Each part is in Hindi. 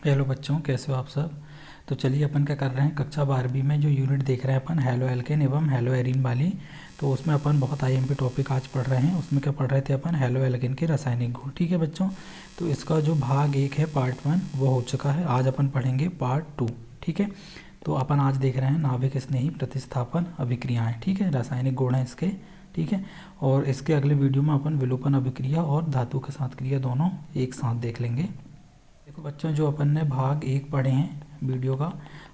हेलो बच्चों, कैसे हो आप सब। तो चलिए अपन क्या कर रहे हैं, कक्षा 12वीं में जो यूनिट देख रहे हैं अपन हैलो एल्केन एवं हैलो एरीन वाली। तो उसमें अपन बहुत आईएमपी टॉपिक आज पढ़ रहे हैं। उसमें क्या पढ़ रहे थे अपन, हैलो एल्केन के रासायनिक गुण। ठीक है बच्चों, तो इसका जो भाग 1 है पार्ट 1 वो हो चुका है। आज अपन पढ़ेंगे पार्ट 2। ठीक है, तो अपन आज देख रहे हैं नाभिक स्नेही प्रतिस्थापन अभिक्रियाएँ। ठीक है, रासायनिक गुण हैं इसके। ठीक है, और इसके अगले वीडियो में अपन विलोपन अभिक्रिया और धातु के साथ क्रिया दोनों एक साथ देख लेंगे। देखो बच्चों, जो अपन ने भाग 1 पढ़े हैं वीडियो का,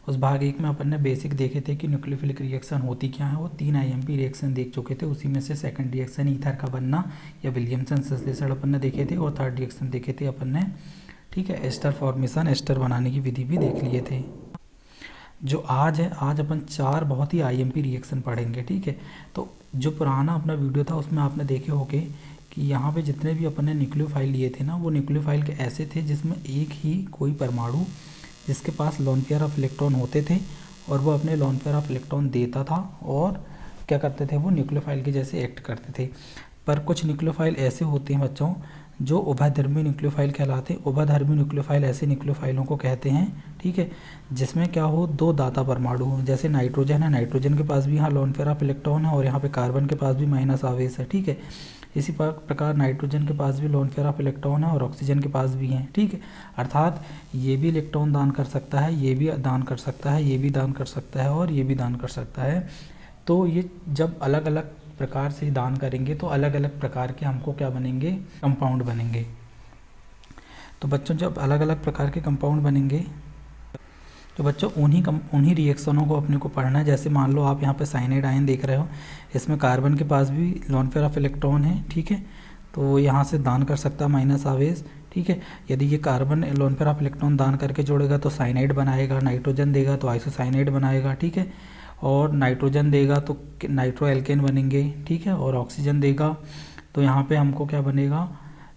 उस भाग 1 में अपन ने बेसिक देखे थे कि न्यूक्लियोफिलिक रिएक्शन होती क्या है। वो 3 आईएमपी रिएक्शन देख चुके थे। उसी में से सेकंड रिएक्शन ईथर का बनना या विलियमसन संश्लेषण अपन ने देखे थे, और थर्ड रिएक्शन देखे थे अपन ने। ठीक है, एस्टर फॉर्मेशन, एस्टर बनाने की विधि भी देख लिए थे। जो आज है, आज अपन 4 बहुत ही आईएमपी रिएक्शन पढ़ेंगे। ठीक है, तो जो पुराना अपना वीडियो था उसमें आपने देखे होंगे कि यहाँ पे जितने भी अपन ने न्यूक्लियोफाइल लिए थे ना, वो न्यूक्लियोफाइल के ऐसे थे जिसमें एक ही कोई परमाणु जिसके पास लोन पेयर ऑफ इलेक्ट्रॉन होते थे, और वो अपने लोन पेयर ऑफ इलेक्ट्रॉन देता था और क्या करते थे, वो न्यूक्लियोफाइल के जैसे एक्ट करते थे। पर कुछ न्यूक्लियोफाइल ऐसे होते हैं बच्चों जो उभयधर्मी न्यूक्लियोफाइल कहलाते हैं। उभयधर्मी न्यूक्लियोफाइल ऐसे न्यूक्लियोफाइलों को कहते हैं, ठीक है, जिसमें क्या हो, 2 दाता परमाणु हो। जैसे नाइट्रोजन है, नाइट्रोजन के पास भी यहाँ लोन पेयर ऑफ इलेक्ट्रॉन है, और यहाँ पे कार्बन के पास भी माइनस आवेश है। ठीक है, इसी प्रकार नाइट्रोजन के पास भी लोन पेयर ऑफ इलेक्ट्रॉन है और ऑक्सीजन के पास भी है। ठीक है, अर्थात ये भी इलेक्ट्रॉन दान कर सकता है, ये भी दान कर सकता है, ये भी दान कर सकता है, और ये भी दान कर सकता है। तो ये जब अलग अलग प्रकार से दान करेंगे तो अलग अलग प्रकार के हमको क्या बनेंगे, कंपाउंड बनेंगे। तो बच्चों, जब अलग अलग प्रकार के कंपाउंड बनेंगे तो बच्चों उन्हीं रिएक्शनों को अपने को पढ़ना है। जैसे मान लो आप यहाँ पे साइनाइड आयन देख रहे हो, इसमें कार्बन के पास भी लोन पेयर ऑफ इलेक्ट्रॉन है। ठीक है, तो यहाँ से दान कर सकता है माइनस आवेश। ठीक है, यदि ये carbon lone pair of electron दान करके जोड़ेगा तो साइनाइड बनाएगा, नाइट्रोजन देगा तो आइसोसाइनाइड बनाएगा। ठीक है, और नाइट्रोजन देगा तो नाइट्रो एल्केन बनेंगे। ठीक है, और ऑक्सीजन देगा तो यहाँ पे हमको क्या बनेगा,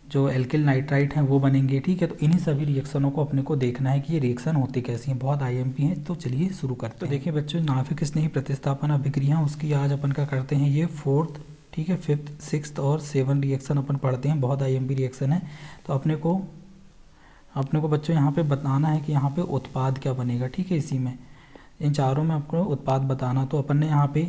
जो एल्किल नाइट्राइट हैं वो बनेंगे। ठीक है, तो इन्हीं सभी रिएक्शनों को अपने को देखना है कि ये रिएक्शन होती कैसी हैं। बहुत आईएमपी हैं, तो चलिए शुरू करते हैं। तो देखिए बच्चों, नाभिक स्नेही प्रतिस्थापन अभिक्रिया, उसकी आज अपन क्या करते हैं, ये 4th, ठीक है, 5th, 6th और 7 रिएक्शन अपन पढ़ते हैं। बहुत आईएमपी रिएक्शन है। तो अपने को बच्चों यहाँ पे बताना है कि यहाँ पे उत्पाद क्या बनेगा। ठीक है, इसी में इन चारों में आपको उत्पाद बताना। तो अपन ने यहाँ पे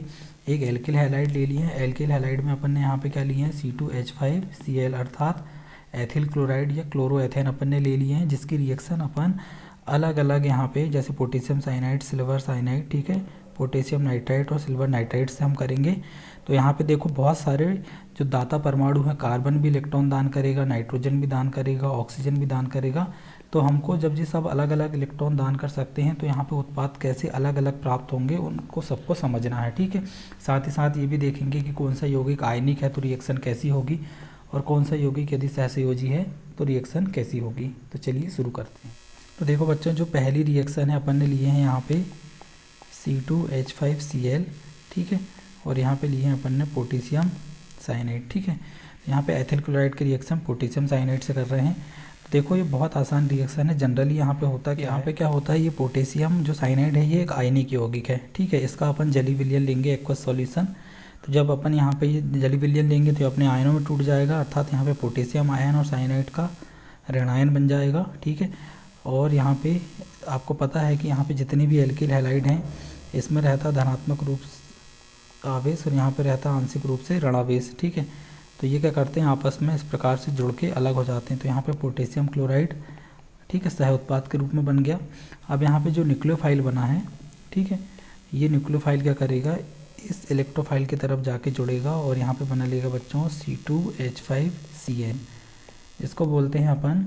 एक एल्किल हैलाइड ले लिया है। एल्किल हैलाइड में अपन ने यहाँ पे क्या लिए हैं, C2H5Cl अर्थात एथिल क्लोराइड या क्लोरोएथेन अपन ने ले लिए हैं, जिसकी रिएक्शन अपन अलग अलग यहाँ पे जैसे पोटेशियम साइनाइड, सिल्वर साइनाइड, ठीक है, पोटेशियम नाइट्राइट और सिल्वर नाइट्राइट से हम करेंगे। तो यहाँ पे देखो बहुत सारे जो दाता परमाणु हैं, कार्बन भी इलेक्ट्रॉन दान करेगा, नाइट्रोजन भी दान करेगा, ऑक्सीजन भी दान करेगा। तो हमको जब ये सब अलग अलग इलेक्ट्रॉन दान कर सकते हैं तो यहाँ पे उत्पाद कैसे अलग अलग प्राप्त होंगे उनको सबको समझना है। ठीक है, साथ ही साथ ये भी देखेंगे कि कौन सा यौगिक आयनिक है तो रिएक्शन कैसी होगी, और कौन सा यौगिक यदि सहसंयोजी है तो रिएक्शन कैसी होगी। तो चलिए शुरू करते हैं। तो देखो बच्चों, जो पहली रिएक्शन है अपन ने लिए हैं यहाँ पे C2H5Cl, ठीक है, और यहाँ पे लिए हैं अपन ने पोटेशियम साइनाइड। ठीक है, यहाँ पे एथिल क्लोराइड की रिएक्शन पोटेशियम साइनाइड से कर रहे हैं। तो देखो ये बहुत आसान रिएक्शन है। जनरली यहाँ पे होता है, यहाँ पे क्या होता है, ये पोटेशियम जो साइनाइड है ये एक आयनिक यौगिक है। ठीक है, इसका अपन जली विलयन लेंगे एक्वस सॉल्यूशन। तो जब अपन यहाँ पे ये जली विलयन लेंगे तो अपने आयनों में टूट जाएगा, अर्थात यहाँ पे पोटेशियम आयन और साइनाइड का ऋणायन बन जाएगा। ठीक है, और यहाँ पे आपको पता है कि यहाँ पे जितनी भी एल्किल हैलाइड हैं इसमें रहता धनात्मक रूप आवेश और यहाँ पे रहता आंशिक रूप से ऋणावेश। ठीक है, तो ये क्या करते हैं, आपस में इस प्रकार से जुड़ के अलग हो जाते हैं। तो यहाँ पे पोटेशियम क्लोराइड, ठीक है, सह उत्पाद के रूप में बन गया। अब यहाँ पे जो न्यूक्लियोफाइल बना है, ठीक है, ये न्यूक्लियोफाइल क्या करेगा, इस इलेक्ट्रोफाइल की तरफ जाके जुड़ेगा और यहाँ पे बना लेगा बच्चों C2H5Cl। इसको बोलते हैं अपन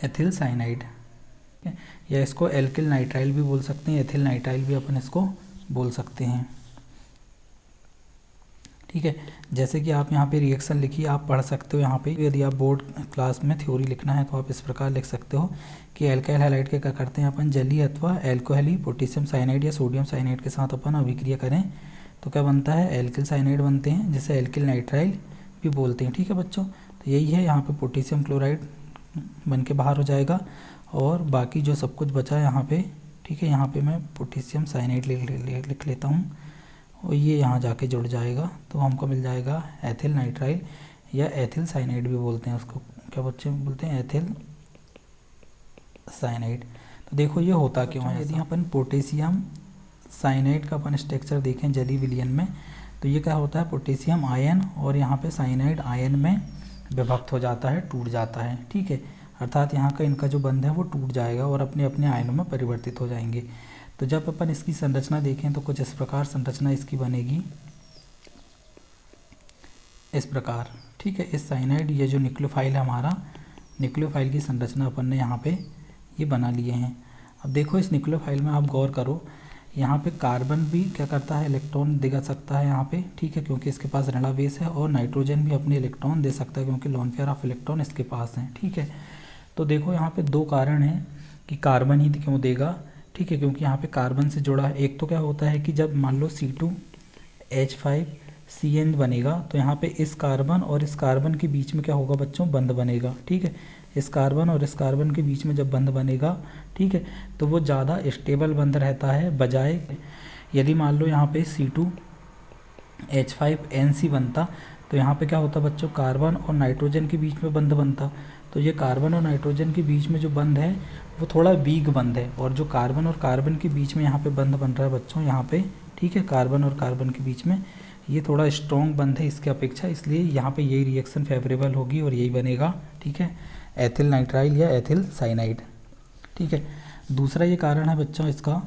एथिल साइनाइड, या इसको एल्किल नाइट्राइल भी बोल सकते हैं, एथिल नाइट्राइल भी अपन इसको बोल सकते हैं। ठीक है, जैसे कि आप यहाँ पे रिएक्शन लिखिए, आप पढ़ सकते हो यहाँ पे। यदि आप बोर्ड क्लास में थ्योरी लिखना है तो आप इस प्रकार लिख सकते हो कि एल्काइल हैलाइड के क्या करते हैं अपन, जली अथवा एल्कोहली पोटेशियम साइनाइड या सोडियम साइनाइड के साथ अपन अभिक्रिया करें तो क्या बनता है, एल्किल साइनाइड बनते हैं, जिसे एल्किल नाइट्राइल भी बोलते हैं। ठीक है बच्चों, तो यही है, यहाँ पर पोटेशियम क्लोराइड बन के बाहर हो जाएगा और बाकी जो सब कुछ बचा है यहाँ पे, ठीक है, यहाँ पे मैं पोटेशियम साइनाइड लिख लेता हूँ और ये यहाँ जाके जुड़ जाएगा। तो हमको मिल जाएगा एथिल नाइट्राइल या एथिल साइनाइड भी बोलते हैं उसको। क्या बच्चे बोलते हैं, एथिल साइनाइड। तो देखो ये होता क्यों है। यदि अपन पोटेशियम साइनाइड का अपन स्ट्रक्चर देखें जली विलयन में, तो ये क्या होता है, पोटेशियम आयन और यहाँ पे साइनाइड आयन में विभक्त हो जाता है, टूट जाता है, ठीक है। अर्थात यहाँ का इनका जो बंध है वो टूट जाएगा और अपने अपने आयनों में परिवर्तित हो जाएंगे। तो जब अपन इसकी संरचना देखें तो कुछ इस प्रकार संरचना इसकी बनेगी, इस प्रकार, ठीक है। इस साइनाइड ये जो न्यूक्लियोफाइल है हमारा, न्यूक्लियोफाइल की संरचना अपन ने यहाँ पे ये बना लिए हैं। अब देखो इस न्यूक्लियोफाइल में आप गौर करो, यहाँ पे कार्बन भी क्या करता है, इलेक्ट्रॉन दे सकता है यहाँ पे, ठीक है, क्योंकि इसके पास ऋणावेश है, और नाइट्रोजन भी अपने इलेक्ट्रॉन दे सकता है क्योंकि लोन पेयर ऑफ इलेक्ट्रॉन इसके पास हैं, ठीक है। तो देखो यहाँ पे दो कारण हैं कि कार्बन ही क्यों देगा, ठीक है, क्योंकि यहाँ पे कार्बन से जुड़ा है। एक तो क्या होता है कि जब मान लो C2H5CN बनेगा तो यहाँ पे इस कार्बन और इस कार्बन के बीच में क्या होगा बच्चों, बंध बनेगा, ठीक है। इस कार्बन और इस कार्बन के बीच में जब बंध बनेगा, ठीक है, तो वो ज़्यादा स्टेबल बंध रहता है, बजाय यदि मान लो यहाँ पे C2H5NC बनता तो यहाँ पे क्या होता बच्चों, कार्बन और नाइट्रोजन के बीच में बंध बनता। तो ये कार्बन और नाइट्रोजन के बीच में जो बंध है वो थोड़ा वीक बंध है, और जो कार्बन और कार्बन के बीच में यहाँ पे बंध बन रहा है बच्चों यहाँ पे, ठीक है, कार्बन और कार्बन के बीच में ये थोड़ा स्ट्रॉन्ग बंध है इसके अपेक्षा, इसलिए यहाँ पे यही रिएक्शन फेवरेबल होगी और यही बनेगा, ठीक है, एथिल नाइट्राइल या एथिल साइनाइड, ठीक है। दूसरा ये कारण है बच्चों इसका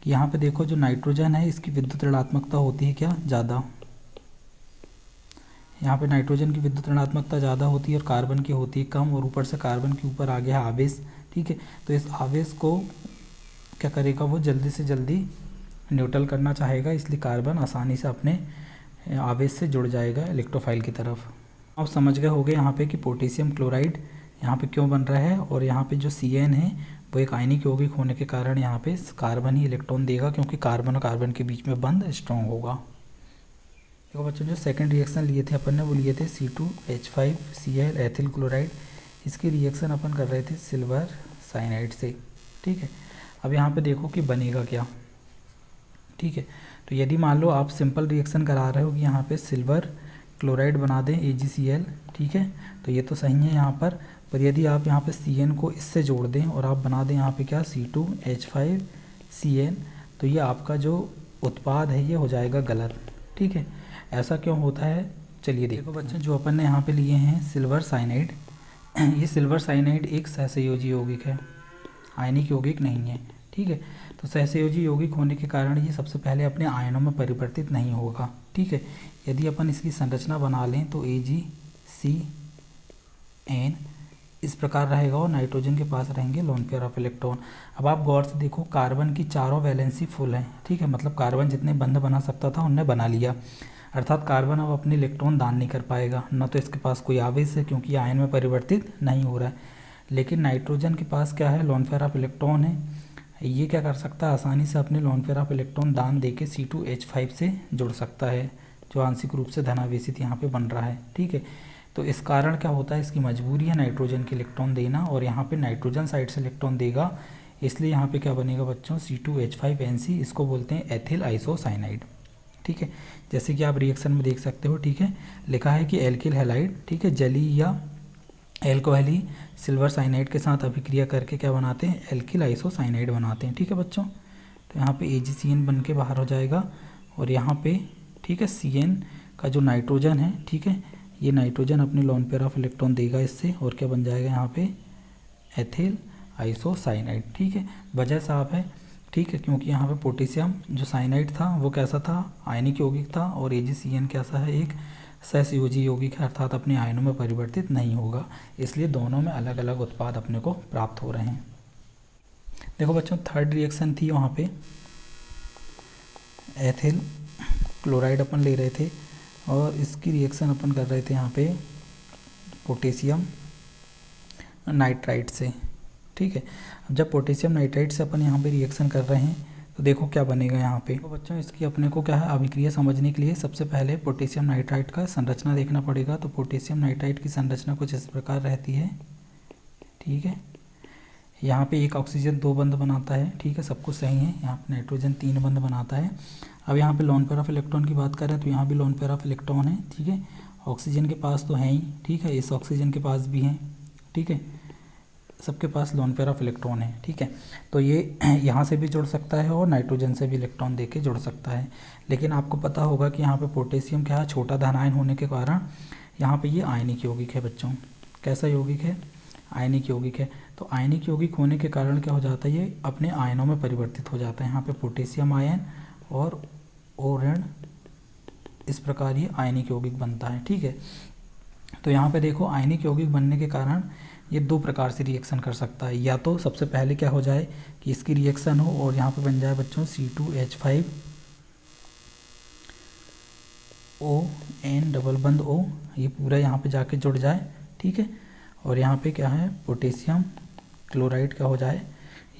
कि यहाँ पे देखो जो नाइट्रोजन है इसकी विद्युत ऋणात्मकता होती है क्या, ज़्यादा। यहाँ पे नाइट्रोजन की विद्युत ऋणात्मकता ज़्यादा होती है और कार्बन की होती है कम, और ऊपर से कार्बन के ऊपर आ गया आवेश, ठीक है। तो इस आवेश को क्या करेगा, वो जल्दी से जल्दी न्यूट्रल करना चाहेगा, इसलिए कार्बन आसानी से अपने आवेश से जुड़ जाएगा इलेक्ट्रोफाइल की तरफ। अब समझ गए होंगे यहाँ पे कि पोटेशियम क्लोराइड यहाँ पे क्यों बन रहा है, और यहाँ पे जो CN है वो एक आयनिक यौगिक होने के कारण यहाँ पे कार्बन ही इलेक्ट्रॉन देगा, क्योंकि कार्बन और कार्बन के बीच में बंध स्ट्रॉन्ग होगा। देखो बच्चों जो सेकंड रिएक्शन लिए थे अपन ने वो लिए थे C2H5Cl एथिल क्लोराइड। इसकी रिएक्शन अपन कर रहे थे सिल्वर साइनाइड से, ठीक है। अब यहाँ पे देखो कि बनेगा क्या, ठीक है। तो यदि मान लो आप सिंपल रिएक्शन करा रहे हो कि यहाँ पे सिल्वर क्लोराइड बना दें AgCl, ठीक है, तो ये तो सही है यहाँ पर यदि आप यहाँ पे CN को इससे जोड़ दें और आप बना दें यहाँ पे क्या C2H5CN, तो ये आपका जो उत्पाद है ये हो जाएगा गलत, ठीक है। ऐसा क्यों होता है, चलिए देखो बच्चों, जो अपन ने यहाँ पे लिए हैं सिल्वर साइनाइड, ये सिल्वर साइनाइड एक सहसंयोजी यौगिक है, आयनिक यौगिक नहीं है, ठीक है। तो सहसंयोजी यौगिक होने के कारण ये सबसे पहले अपने आयनों में परिवर्तित नहीं होगा, ठीक है। यदि अपन इसकी संरचना बना लें तो AgCN इस प्रकार रहेगा और नाइट्रोजन के पास रहेंगे लोन पेयर ऑफ इलेक्ट्रॉन। अब आप गौर से देखो कार्बन की चारों वैलेंसी फुल है, ठीक है, मतलब कार्बन जितने बंध बना सकता था उनने बना लिया, अर्थात कार्बन अब अपने इलेक्ट्रॉन दान नहीं कर पाएगा, न तो इसके पास कोई आवेश है क्योंकि आयन में परिवर्तित नहीं हो रहा है। लेकिन नाइट्रोजन के पास क्या है, लोन पेयर ऑफ इलेक्ट्रॉन है, ये क्या कर सकता है, आसानी से अपने लोन पेयर ऑफ इलेक्ट्रॉन दान देके C2H5 से जुड़ सकता है, जो आंशिक रूप से धनावेशित यहाँ पे बन रहा है, ठीक है। तो इस कारण क्या होता है, इसकी मजबूरी है नाइट्रोजन के इलेक्ट्रॉन देना, और यहाँ पे नाइट्रोजन साइड से इलेक्ट्रॉन देगा, इसलिए यहाँ पे क्या बनेगा बच्चों, C2H5NC, इसको बोलते हैं एथिल आइसोसाइनाइड, ठीक है। जैसे कि आप रिएक्शन में देख सकते हो, ठीक है, लिखा है कि एल्किल हैलाइड, ठीक है, जली या एल्कोहली सिल्वर साइनाइड के साथ अभिक्रिया करके क्या बनाते हैं, एल्किल आइसोसाइनाइड बनाते हैं, ठीक है बच्चों। तो यहाँ पे AgCN बन के बाहर हो जाएगा, और यहाँ पे, ठीक है, CN का जो नाइट्रोजन है, ठीक है, ये नाइट्रोजन अपने लोन पेयर ऑफ इलेक्ट्रॉन देगा इससे, और क्या बन जाएगा यहाँ पे, एथिल आइसोसाइनाइड, ठीक है। वजह साफ है, ठीक है, क्योंकि यहाँ पे पोटेशियम जो साइनाइड था वो कैसा था, आयनिक यौगिक था, और AgCN कैसा है, एक सहसंयोजी यौगिक है, अर्थात अपने आयनों में परिवर्तित नहीं होगा, इसलिए दोनों में अलग अलग उत्पाद अपने को प्राप्त हो रहे हैं। देखो बच्चों थर्ड रिएक्शन थी वहाँ पे एथिल क्लोराइड अपन ले रहे थे, और इसकी रिएक्शन अपन कर रहे थे यहाँ पे पोटेशियम नाइट्राइड से, ठीक है। अब जब पोटेशियम नाइट्राइड से अपन यहाँ पे रिएक्शन कर रहे हैं तो देखो क्या बनेगा यहाँ पे। तो बच्चों इसकी अपने को क्या है, अभिक्रिया समझने के लिए सबसे पहले पोटेशियम नाइट्राइड का संरचना देखना पड़ेगा। तो पोटेशियम नाइट्राइड की संरचना कुछ इस प्रकार रहती है, ठीक है। यहाँ पे एक ऑक्सीजन 2 बंध बनाता है, ठीक है, सब कुछ सही है। यहाँ पे नाइट्रोजन 3 बंध बनाता है। अब यहाँ पे लोन पेयर ऑफ इलेक्ट्रॉन की बात करें तो यहाँ भी लोन पेयर ऑफ इलेक्ट्रॉन है, ठीक है। ऑक्सीजन के पास तो है ही, ठीक है, इस ऑक्सीजन के पास भी है, ठीक है। सबके पास लोन पेयर ऑफ इलेक्ट्रॉन है, ठीक है। तो ये यहाँ से भी जुड़ सकता है और नाइट्रोजन से भी इलेक्ट्रॉन देके जुड़ सकता है। लेकिन आपको पता होगा कि यहाँ पे पोटेशियम क्या है, छोटा धन आयन होने के कारण यहाँ पे ये आयनिक यौगिक है बच्चों। कैसा यौगिक है? आयनिक यौगिक है। तो आयनिक यौगिक होने के कारण क्या हो जाता है, ये अपने आयनों में परिवर्तित हो जाता है। यहाँ पे पोटेशियम आयन और O ऋण, इस प्रकार ये आयनिक यौगिक बनता है, ठीक है। तो यहाँ पे देखो आयनिक यौगिक बनने के कारण ये दो प्रकार से रिएक्शन कर सकता है। या तो सबसे पहले क्या हो जाए कि इसकी रिएक्शन हो और यहाँ पे बन जाए बच्चों C2H5 ON डबल बंद O, ये पूरा यहाँ पे जाके जुड़ जाए, ठीक है। और यहाँ पे क्या है, पोटेशियम क्लोराइड क्या हो जाए,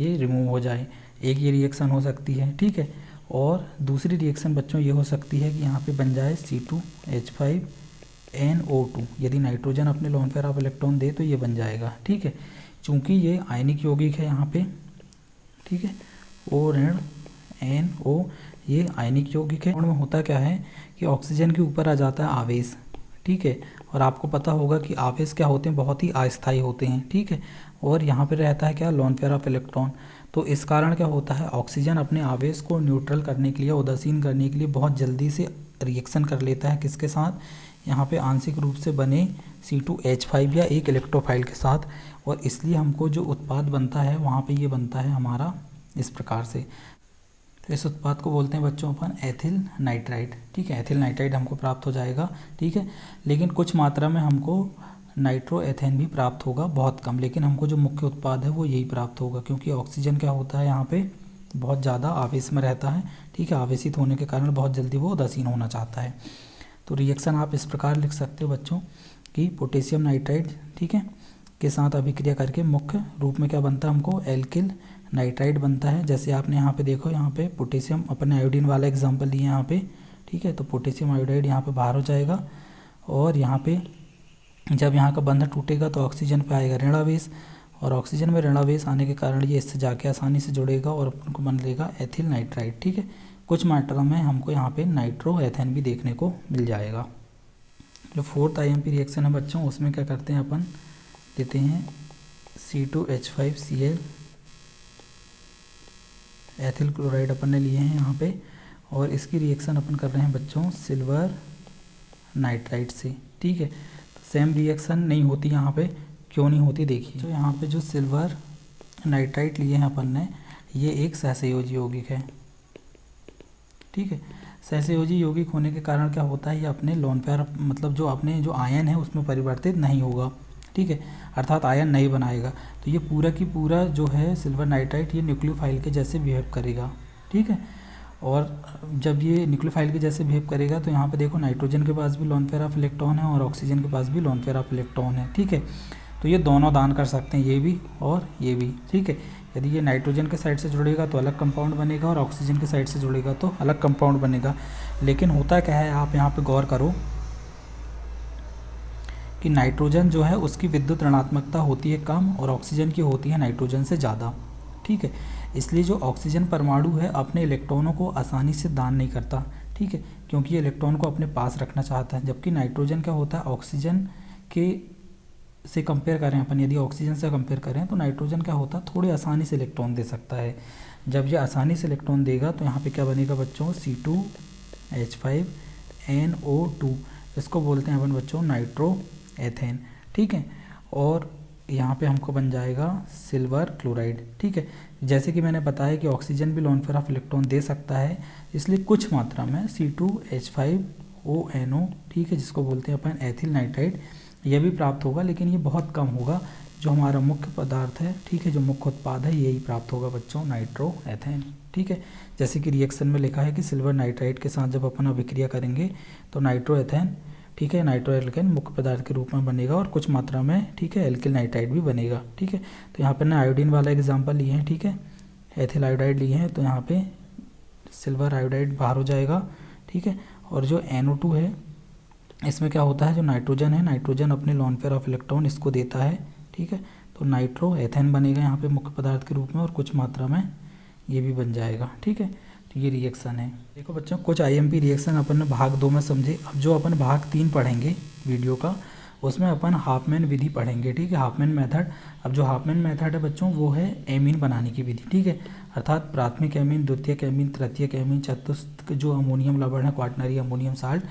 ये रिमूव हो जाए। एक ये रिएक्शन हो सकती है, ठीक है। और दूसरी रिएक्शन बच्चों ये हो सकती है कि यहाँ पे बन जाए C2H5NO2। यदि नाइट्रोजन अपने लोन पेयर ऑफ इलेक्ट्रॉन दे तो ये बन जाएगा, ठीक है। चूँकि ये आयनिक यौगिक है यहाँ पे, ठीक है, O ऋण NO, ये आयनिक यौगिक है। में होता क्या है कि ऑक्सीजन के ऊपर आ जाता है आवेश, ठीक है। और आपको पता होगा कि आवेश क्या होते हैं, बहुत ही अस्थायी होते हैं, ठीक है। और यहाँ पे रहता है क्या, लोन पेयर ऑफ इलेक्ट्रॉन। तो इस कारण क्या होता है, ऑक्सीजन अपने आवेश को न्यूट्रल करने के लिए, उदासीन करने के लिए बहुत जल्दी से रिएक्शन कर लेता है। किसके साथ? यहाँ पे आंशिक रूप से बने C2H5 या एक इलेक्ट्रोफाइल के साथ। और इसलिए हमको जो उत्पाद बनता है वहाँ पे ये बनता है हमारा इस प्रकार से। तो इस उत्पाद को बोलते हैं बच्चों अपन एथिल नाइट्राइड, ठीक है। एथिल नाइट्राइड हमको प्राप्त हो जाएगा, ठीक है। लेकिन कुछ मात्रा में हमको नाइट्रो एथेन भी प्राप्त होगा, बहुत कम। लेकिन हमको जो मुख्य उत्पाद है वो यही प्राप्त होगा, क्योंकि ऑक्सीजन क्या होता है यहाँ पे बहुत ज़्यादा आवेश में रहता है, ठीक है। आवेशित होने के कारण बहुत जल्दी वो उदासीन होना चाहता है। तो रिएक्शन आप इस प्रकार लिख सकते हो बच्चों कि पोटेशियम नाइट्राइड, ठीक है, के साथ अभिक्रिया करके मुख्य रूप में क्या बनता है, हमको एल्किल नाइट्राइड बनता है। जैसे आपने यहाँ पे देखो, यहाँ पे पोटेशियम अपने आयोडीन वाला एग्जाम्पल लिए यहाँ पे, ठीक है। तो पोटेशियम आयोडाइड यहाँ पे बाहर हो जाएगा और यहाँ पे जब यहाँ का बंध टूटेगा तो ऑक्सीजन पे आएगा ऋणावेश, और ऑक्सीजन में ऋणावेश आने के कारण ये इससे जाके आसानी से जुड़ेगा और अपन को बन लेगा एथिल नाइट्राइड, ठीक है। कुछ मात्रा में हमको यहाँ पे नाइट्रो एथेन भी देखने को मिल जाएगा। जो फोर्थ IMP रिएक्शन है बच्चों, उसमें क्या करते हैं अपन, देते हैं C2H5Cl, एथिल क्लोराइड अपन ने लिए हैं यहाँ पे, और इसकी रिएक्शन अपन कर रहे हैं बच्चों सिल्वर नाइट्राइड से, ठीक है। सेम रिएक्शन नहीं होती यहाँ पे, क्यों नहीं होती देखिए। तो यहाँ पे जो सिल्वर नाइट्राइड लिए हैं अपन ने, ये एक सहसंयोजी यौगिक है, ठीक है। सहसंयोजी यौगिक होने के कारण क्या होता है, ये अपने लोन पेयर मतलब जो अपने जो आयन है उसमें परिवर्तित नहीं होगा, ठीक है, अर्थात आयन नहीं बनाएगा। तो ये पूरा की पूरा जो है सिल्वर नाइट्राइड ये न्यूक्लियोफाइल के जैसे बिहेव करेगा, ठीक है। और जब ये न्यूक्लियोफाइल के जैसे बिहेव करेगा तो यहाँ पे देखो नाइट्रोजन के पास भी लोन पेयर ऑफ इलेक्ट्रॉन है और ऑक्सीजन के पास भी लोन पेयर ऑफ इलेक्ट्रॉन है, ठीक है। तो ये दोनों दान कर सकते हैं, ये भी और ये भी, ठीक है। यदि ये नाइट्रोजन के साइड से जुड़ेगा तो अलग कंपाउंड बनेगा और ऑक्सीजन के साइड से जुड़ेगा तो अलग कंपाउंड बनेगा। लेकिन होता क्या है, आप यहाँ पे गौर करो कि नाइट्रोजन जो है उसकी विद्युत ऋणात्मकता होती है कम और ऑक्सीजन की होती है नाइट्रोजन से ज़्यादा, ठीक है। इसलिए जो ऑक्सीजन परमाणु है अपने इलेक्ट्रॉनों को आसानी से दान नहीं करता, ठीक है, क्योंकि ये इलेक्ट्रॉन को अपने पास रखना चाहता है। जबकि नाइट्रोजन क्या होता है, ऑक्सीजन के से कंपेयर करें अपन, यदि ऑक्सीजन से कंपेयर करें तो नाइट्रोजन क्या होता है, थोड़ी आसानी से इलेक्ट्रॉन दे सकता है। जब ये आसानी से इलेक्ट्रॉन देगा तो यहाँ पे क्या बनेगा बच्चों, C2H5NO2, इसको बोलते हैं अपन बच्चों नाइट्रो एथेन, ठीक है। और यहाँ पे हमको बन जाएगा सिल्वर क्लोराइड, ठीक है। जैसे कि मैंने बताया कि ऑक्सीजन भी लोन पेयर ऑफ इलेक्ट्रॉन दे सकता है, इसलिए कुछ मात्रा में C2H5ONO, ठीक है, जिसको बोलते हैं अपन एथिल नाइट्राइड, यह भी प्राप्त होगा, लेकिन ये बहुत कम होगा। जो हमारा मुख्य पदार्थ है, ठीक है, जो मुख्य उत्पाद है यही प्राप्त होगा बच्चों नाइट्रो एथेन, ठीक है। जैसे कि रिएक्शन में लिखा है कि सिल्वर नाइट्राइड के साथ जब अपन अभिक्रिया करेंगे तो नाइट्रो एथेन, ठीक है, नाइट्रो एल्केन मुख्य पदार्थ के रूप में बनेगा और कुछ मात्रा में, ठीक है, एल्किल नाइट्राइड भी बनेगा, ठीक है। तो यहाँ पर ना आयोडीन वाला एग्जाम्पल लिए हैं, ठीक है, एथिल आयोडाइड लिए हैं, तो यहाँ पे सिल्वर आयोडाइड बाहर हो जाएगा, ठीक है। और जो NO2 है इसमें क्या होता है, जो नाइट्रोजन है, नाइट्रोजन अपने लोन पेयर ऑफ इलेक्ट्रॉन इसको देता है, ठीक है। तो नाइट्रो एथेन बनेगा यहाँ पे मुख्य पदार्थ के रूप में और कुछ मात्रा में ये भी बन जाएगा, ठीक है। तो ये रिएक्शन है। देखो बच्चों, कुछ IMP रिएक्शन अपन ने भाग 2 में समझे। अब जो अपन भाग 3 पढ़ेंगे वीडियो का, उसमें अपन हाफमैन विधि पढ़ेंगे, ठीक है, हाफमैन मेथड। अब जो हाफमैन मेथड है बच्चों वो है एमीन बनाने की विधि, ठीक है, अर्थात प्राथमिक एमीन, द्वितीयक एमीन, तृतीयक एमीन, चतुर्थ जो अमोनियम लवण है क्वाटरनरी अमोनियम साल्ट,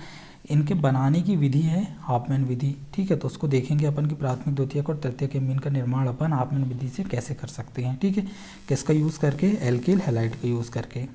इनके बनाने की विधि है हाफमैन विधि, ठीक है। तो उसको देखेंगे अपन कि प्राथमिक, द्वितीयक और तृतीयक एमीन का निर्माण अपन हाफमैन विधि से कैसे कर सकते हैं, ठीक है, किसका यूज़ करके, एल्किल हैलाइड का यूज़ करके।